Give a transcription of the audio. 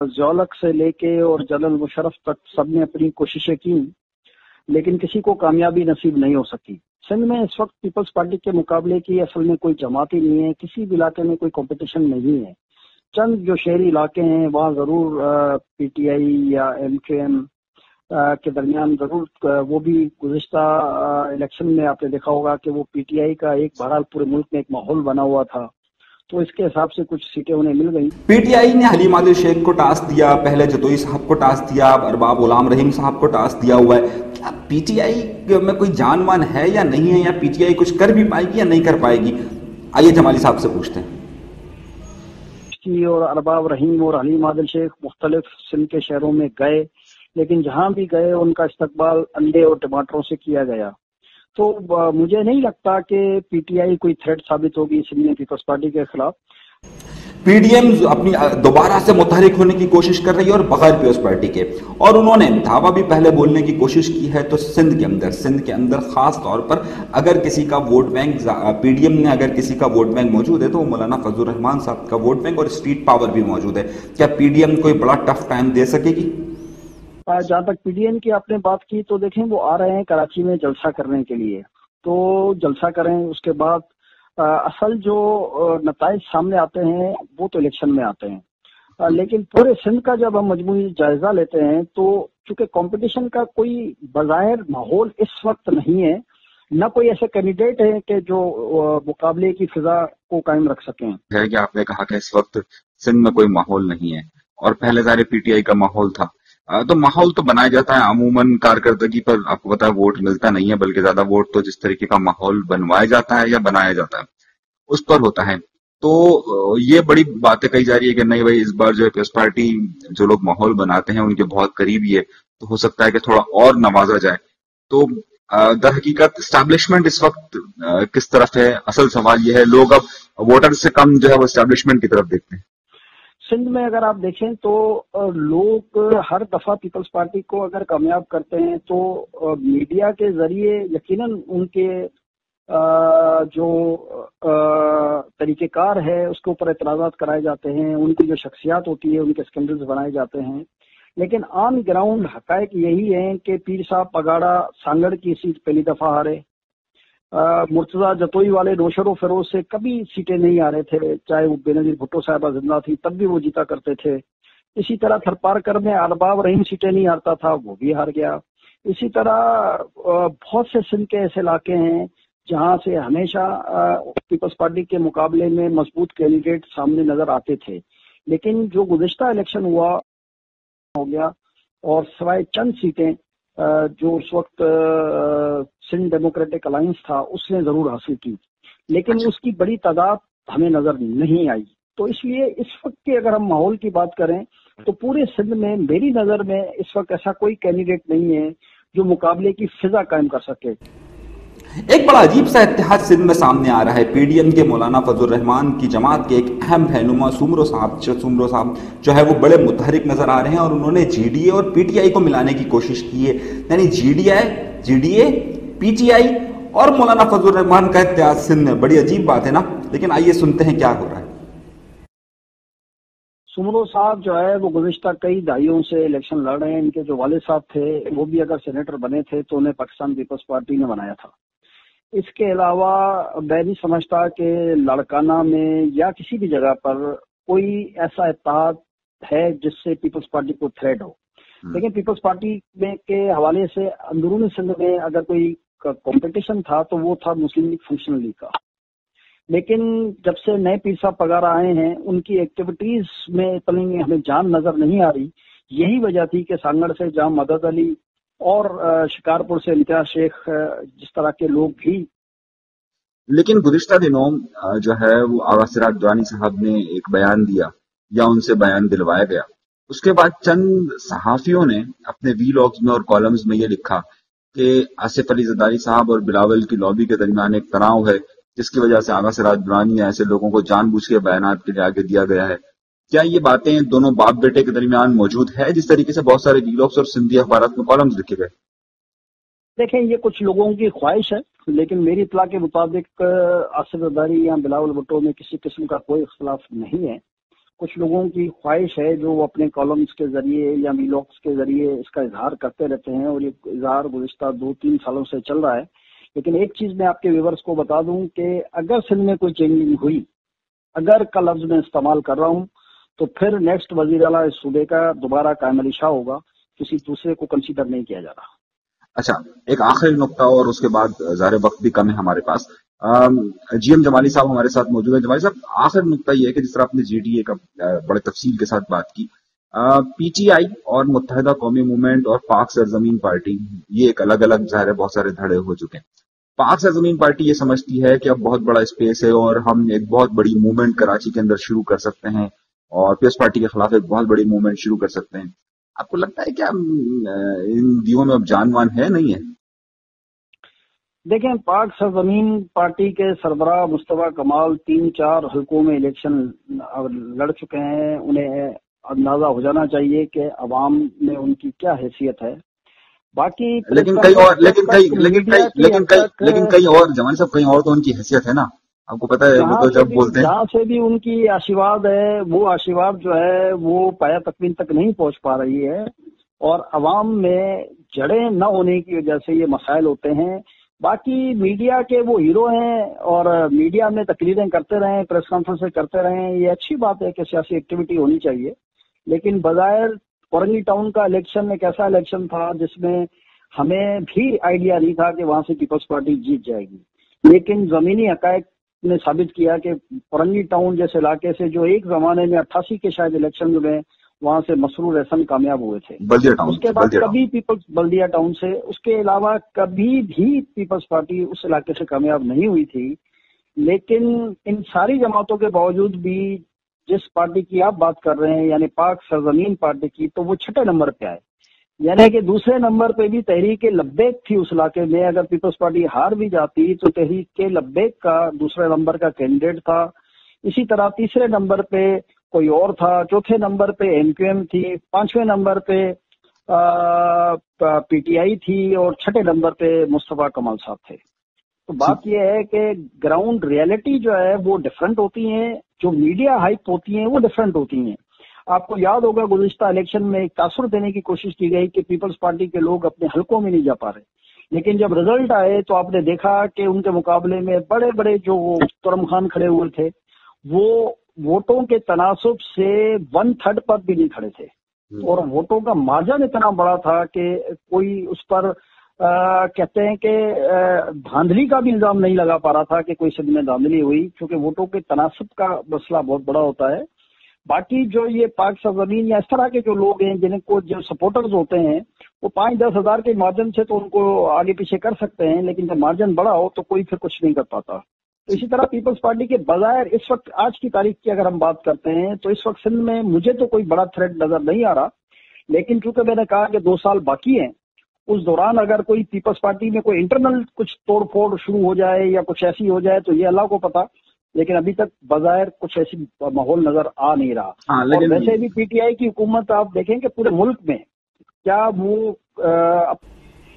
ضیاء سے لے کے اور جنرل مشرف تک سب نے اپنی کوششیں کی، لیکن کسی کو کامیابی نصیب نہیں ہو سکی۔ سندھ میں اس وقت پیپلز پارٹی کے مقابلے کی اصل میں کوئی جماعت ہی نہیں ہے، کسی بھی علاقے میں کوئی کمپٹیشن نہیں ہے۔ چند جو شہری علاقے ہیں وہاں ضرور پی ٹی آئی یا ایم کیو ایم کے درمیان ضرور وہ بھی گزشتہ الیکشن میں آپ نے دیکھا ہوگا کہ وہ پی ٹی آئی کا ایک بہرحال پورے ملک میں ایک ماحول بنا ہوا تھا، تو اس کے حساب سے کچھ سیٹیں انہیں مل گئی۔ پی ٹی آئی نے حلیم عادل شیخ کو ٹاسک دیا، پہلے جتوئی صاحب کو ٹاسک دیا، اب ارباب غلام رحیم صاحب کو ٹاسک دیا ہوا ہے۔ کیا پی ٹی آئی میں کوئی جان مان ہے یا نہیں ہے، یا پی ٹی آئی کچھ کر بھی پائے گی یا نہیں کر پائے گی؟ آئیے جمالی صاحب سے پوچھتے ہیں۔ اور ارباب رحیم اور حلیم عادل شیخ مختلف سندھ کے شہروں میں گئے، لیکن جہاں بھی گئے ان کا استقبال انڈے اور ٹماٹروں سے کیا گیا، تو مجھے نہیں لگتا کہ پی ٹی آئی کوئی تھریٹ ثابت ہوگی سندھ میں پیپلز پارٹی کے خلاف۔ پی ڈی ایم اپنی دوبارہ سے متحرک ہونے کی کوشش کر رہی ہے اور بغیر پیپلز پارٹی کے، اور انہوں نے دعویٰ بھی پہلے بولنے کی کوشش کی ہے۔ تو سندھ کے اندر خاص طور پر اگر کسی کا vote bank P D M میں اگر کسی کا ووٹ بینک موجود ہے تو وہ مولانا فضل الرحمان صاحب کا ووٹ بینک اور اسٹریٹ پاور بھی موجود ہے۔ کیا پی ڈی ایم کوئی بڑا ٹف ٹائم دے سکے گی؟ جہاں تک پی ڈی ایم کی آپ نے بات کی تو دیکھیں وہ آ رہے ہیں کراچی میں جلسہ کرنے کے لیے، تو جلسہ کریں، اس کے بعد اصل جو نتائج سامنے آتے ہیں وہ تو الیکشن میں آتے ہیں، لیکن پورے سندھ کا جب ہم مجموعی جائزہ لیتے ہیں تو چونکہ کمپٹیشن کا کوئی بظاہر ماحول اس وقت نہیں ہے، نہ کوئی ایسے کینڈیڈیٹ ہیں کہ جو مقابلے کی فضا کو قائم رکھ سکیں۔ ہے کہ آپ نے کہا کہ اس وقت سندھ میں کوئی ماحول نہیں ہے، اور پہلے ظاہر پی ٹی آئی کا ماحول تھا، تو ماحول تو بنایا جاتا ہے عموماً کارکردگی پر، آپ کو پتا ہے ووٹ ملتا نہیں ہے، بلکہ زیادہ ووٹ تو جس طریقے کا ماحول بنوایا جاتا ہے یا بنایا جاتا ہے اس پر ہوتا ہے۔ تو یہ بڑی باتیں کہی جا رہی ہے کہ نہیں بھائی اس بار جو ہے پیپلز پارٹی جو لوگ ماحول بناتے ہیں ان کے بہت قریبی ہے، تو ہو سکتا ہے کہ تھوڑا اور نوازا جائے۔ تو در حقیقت اسٹیبلشمنٹ اس وقت کس طرف ہے؟ اصل سوال یہ ہے، لوگ اب ووٹر سے کم جو ہے وہ اسٹیبلشمنٹ کی طرف دیکھتے ہیں۔ سندھ میں اگر آپ دیکھیں تو لوگ ہر دفعہ پیپلز پارٹی کو اگر کامیاب کرتے ہیں تو میڈیا کے ذریعے یقیناً ان کے جو طریقہ کار ہے اس کے اوپر اعتراضات کرائے جاتے ہیں، ان کی جو شخصیات ہوتی ہے ان کے اسکینڈلز بنائے جاتے ہیں، لیکن آن گراؤنڈ حقائق یہی ہیں کہ پیر صاحب پگاڑا سانگڑ کی سیٹ پہلی دفعہ ہارے، مرتضیٰ جتوئی والے نوشر و فیروز سے کبھی سیٹیں نہیں آ رہے تھے، چاہے وہ بے نظیر بھٹو صاحبہ زندہ تھی تب بھی وہ جیتا کرتے تھے۔ اسی طرح تھرپارکر میں ارباب رحیم سیٹیں نہیں ہارتا تھا، وہ بھی ہار گیا۔ اسی طرح بہت سے سندھ کے ایسے علاقے ہیں جہاں سے ہمیشہ پیپلز پارٹی کے مقابلے میں مضبوط کینڈیڈیٹ سامنے نظر آتے تھے، لیکن جو گزشتہ الیکشن ہوا ہو گیا، اور سوائے چند سیٹیں جو اس وقت سندھ ڈیموکریٹک الائنس تھا اس نے ضرور حاصل کی، لیکن اس کی بڑی تعداد ہمیں نظر نہیں آئی۔ تو اس لیے اس وقت کے اگر ہم ماحول کی بات کریں تو پورے سندھ میں میری نظر میں اس وقت ایسا کوئی کینڈیڈیٹ نہیں ہے جو مقابلے کی فضا قائم کر سکے۔ ایک بڑا عجیب سا اتحاد سندھ میں سامنے آ رہا ہے۔ پی ڈی ایم کے مولانا فضل الرحمان کی جماعت کے ایک اہم رہنما سومرو صاحب جو ہے وہ بڑے متحرک نظر آ رہے ہیں، اور انہوں نے جی ڈی اے اور پی ٹی آئی کو ملانے کی کوشش کی ہے، یعنی G D A P T I اور مولانا فضل الرحمان کا اتحاد سندھ میں۔ بڑی عجیب بات ہے نا، لیکن آئیے سنتے ہیں کیا ہو رہا ہے۔ سومرو صاحب جو ہے وہ گزشتہ کئی دہائیوں سے الیکشن لڑ رہے ہیں، ان کے جو والد صاحب تھے وہ بھی اگر سینیٹر بنے تھے تو انہیں پاکستان پیپلز پارٹی نے بنایا تھا۔ اس کے علاوہ میں نہیں سمجھتا کہ لڑکانہ میں یا کسی بھی جگہ پر کوئی ایسا اتحاد ہے جس سے پیپلز پارٹی کو تھریٹ ہو، لیکن پیپلز پارٹی میں کے حوالے سے اندرونی سندھ میں اگر کوئی کمپٹیشن تھا تو وہ تھا مسلم لیگ فنکشنل لیگ کا، لیکن جب سے نئے پیر صاحب پگارا آئے ہیں ان کی ایکٹیویٹیز میں اتنی ہمیں جان نظر نہیں آ رہی۔ یہی وجہ تھی کہ سانگڑ سے جام مدد علی اور شکارپور سے امتیاز شیخ جس طرح کے لوگ بھی۔ لیکن گزشتہ دنوں جو ہے وہ آغا سراج درانی صاحب نے ایک بیان دیا یا ان سے بیان دلوایا گیا، اس کے بعد چند صحافیوں نے اپنے وی لاگز میں اور کالمز میں یہ لکھا کہ آصف علی زرداری صاحب اور بلاول کی لابی کے درمیان ایک تناؤ ہے جس کی وجہ سے آغا سراج درانی ایسے لوگوں کو جان بوجھ کے بیانات کے لیے آگے دیا گیا ہے۔ کیا یہ باتیں دونوں باپ بیٹے کے درمیان موجود ہے جس طریقے سے بہت سارے وی لاگز اور سندھی اخبارات میں کالمز لکھے گئے؟ دیکھیں یہ کچھ لوگوں کی خواہش ہے، لیکن میری اطلاع کے مطابق آصف زرداری یا بلاول بھٹو میں کسی قسم کا کوئی اختلاف نہیں ہے، کچھ لوگوں کی خواہش ہے جو وہ اپنے کالمز کے ذریعے یا ویلاگس کے ذریعے اس کا اظہار کرتے رہتے ہیں، اور یہ اظہار گزشتہ 2-3 سالوں سے چل رہا ہے. لیکن ایک چیز میں آپ کے ویورز کو بتا دوں کہ اگر سندھ میں کوئی چینجنگ ہوئی، اگر کا لفظ میں استعمال کر رہا ہوں، تو پھر نیکسٹ وزیر اعلیٰ اس صوبے کا دوبارہ قائم علی شاہ ہوگا، کسی دوسرے کو کنسیڈر نہیں کیا جا رہا. اچھا، ایک آخری نقطہ اور اس کے بعد ظاہر وقت بھی کم ہے ہمارے پاس. جی ایم جمالی صاحب ہمارے ساتھ موجود ہیں. جمالی صاحب، آخر نقطہ یہ ہے کہ جس طرح آپ نے جی ڈی اے کا بڑے تفصیل کے ساتھ بات کی، پی ٹی آئی اور متحدہ قومی موومنٹ اور پاک سرزمین پارٹی، یہ ایک الگ الگ ظاہر بہت سارے دھڑے ہو چکے ہیں. پاک سرزمین پارٹی یہ سمجھتی ہے کہ اب بہت بڑا اسپیس ہے اور ہم ایک بہت بڑی موومنٹ کراچی کے اندر شروع کر سکتے ہیں، اور پیپلز پارٹی کے خلاف ایک بہت بڑی موومنٹ شروع کر سکتے ہیں. آپ کو لگتا ہے کیا ان دیوں میں اب جان وان ہے نہیں ہے؟ دیکھیں، پاک سرزمین پارٹی کے سربراہ مصطفیٰ کمال 3-4 حلقوں میں الیکشن لڑ چکے ہیں. انہیں اندازہ ہو جانا چاہیے کہ عوام میں ان کی کیا حیثیت ہے. باقی لیکن کئی اور جمالی صاحب، کئی اور تو ان کی حیثیت ہے نا، آپ کو پتا ہے. وہ تو جب بولتے ہیں جہاں سے بھی ان کی آشیواد ہے، وہ آشیواد جو ہے وہ پایا تکمیل تک نہیں پہنچ پا رہی ہے، اور عوام میں جڑیں نہ ہونے کی وجہ سے یہ مسائل ہوتے ہیں. باقی میڈیا کے وہ ہیرو ہیں، اور میڈیا میں تقریریں کرتے رہیں، پریس کانفرنسیں کرتے رہیں، یہ اچھی بات ہے کہ سیاسی ایکٹیویٹی ہونی چاہیے. لیکن بظاہر اورنگی ٹاؤن کا الیکشن ایک ایسا الیکشن تھا جس میں ہمیں بھی آئیڈیا نہیں تھا کہ وہاں سے پیپلز پارٹی جیت جائے گی. لیکن زمینی حقائق نے ثابت کیا کہ اورنگی ٹاؤن جیسے علاقے سے جو ایک زمانے میں 88 کے شاید الیکشن میں وہاں سے مسرور احسن کامیاب ہوئے تھے. اس کے بعد کبھی پیپلز بلدیہ ٹاؤن سے، اس کے علاوہ کبھی بھی پیپلز پارٹی اس علاقے سے کامیاب نہیں ہوئی تھی. لیکن ان ساری جماعتوں کے باوجود بھی جس پارٹی کی آپ بات کر رہے ہیں، یعنی پاک سرزمین پارٹی کی، تو وہ 6 نمبر پہ آئے. یعنی کہ دوسرے نمبر پہ بھی تحریک لبیک تھی اس علاقے میں. اگر پیپلز پارٹی ہار بھی جاتی تو تحریک لبیک کا دوسرے نمبر کا کینڈیڈیٹ تھا. اسی طرح تیسرے نمبر پہ کوئی اور تھا، چوتھے نمبر پہ ایم کیو ایم تھی، 5ویں نمبر پہ پی ٹی آئی تھی، اور 6 نمبر پہ مصطفیٰ کمال صاحب تھے. تو بات یہ ہے کہ گراؤنڈ ریئلٹی جو ہے وہ ڈفرینٹ ہوتی ہیں، جو میڈیا ہائپ ہوتی ہیں وہ ڈفرینٹ ہوتی ہیں. آپ کو یاد ہوگا گزشتہ الیکشن میں ایک تاثر دینے کی کوشش کی گئی کہ پیپلز پارٹی کے لوگ اپنے حلقوں میں نہیں جا پا رہے. لیکن جب رزلٹ آئے تو آپ نے دیکھا کہ ان کے مقابلے میں بڑے بڑے جو ترم خان کھڑے ہوئے تھے، وہ ووٹوں کے تناسب سے 1/3 پر بھی نہیں کھڑے تھے، اور ووٹوں کا مارجن اتنا بڑا تھا کہ کوئی اس پر کہتے ہیں کہ دھاندلی کا بھی الزام نہیں لگا پا رہا تھا کہ کوئی سندھ میں دھاندلی ہوئی، کیونکہ ووٹوں کے تناسب کا مسئلہ بہت بڑا ہوتا ہے. باقی جو یہ پاک سرزمین یا اس طرح کے جو لوگ ہیں جن کو جو سپورٹرز ہوتے ہیں، وہ 5-10 ہزار کے مارجن سے تو ان کو آگے پیچھے کر سکتے ہیں، لیکن جب مارجن بڑا ہو تو کوئی پھر کچھ نہیں کر پاتا. تو اسی طرح پیپلز پارٹی کے بظاہر اس وقت آج کی تاریخ کی اگر ہم بات کرتے ہیں تو اس وقت سندھ میں مجھے تو کوئی بڑا تھریٹ نظر نہیں آ رہا. لیکن چونکہ میں نے کہا کہ 2 سال باقی ہیں، اس دوران اگر کوئی پیپلز پارٹی میں کوئی انٹرنل کچھ توڑ پھوڑ شروع ہو جائے یا کچھ ایسی ہو جائے تو یہ اللہ کو پتا. لیکن ابھی تک بظاہر کچھ ایسی ماحول نظر آ نہیں رہا. اور ویسے بھی پی ٹی آئی کی حکومت آپ دیکھیں کہ پورے ملک میں کیا وہ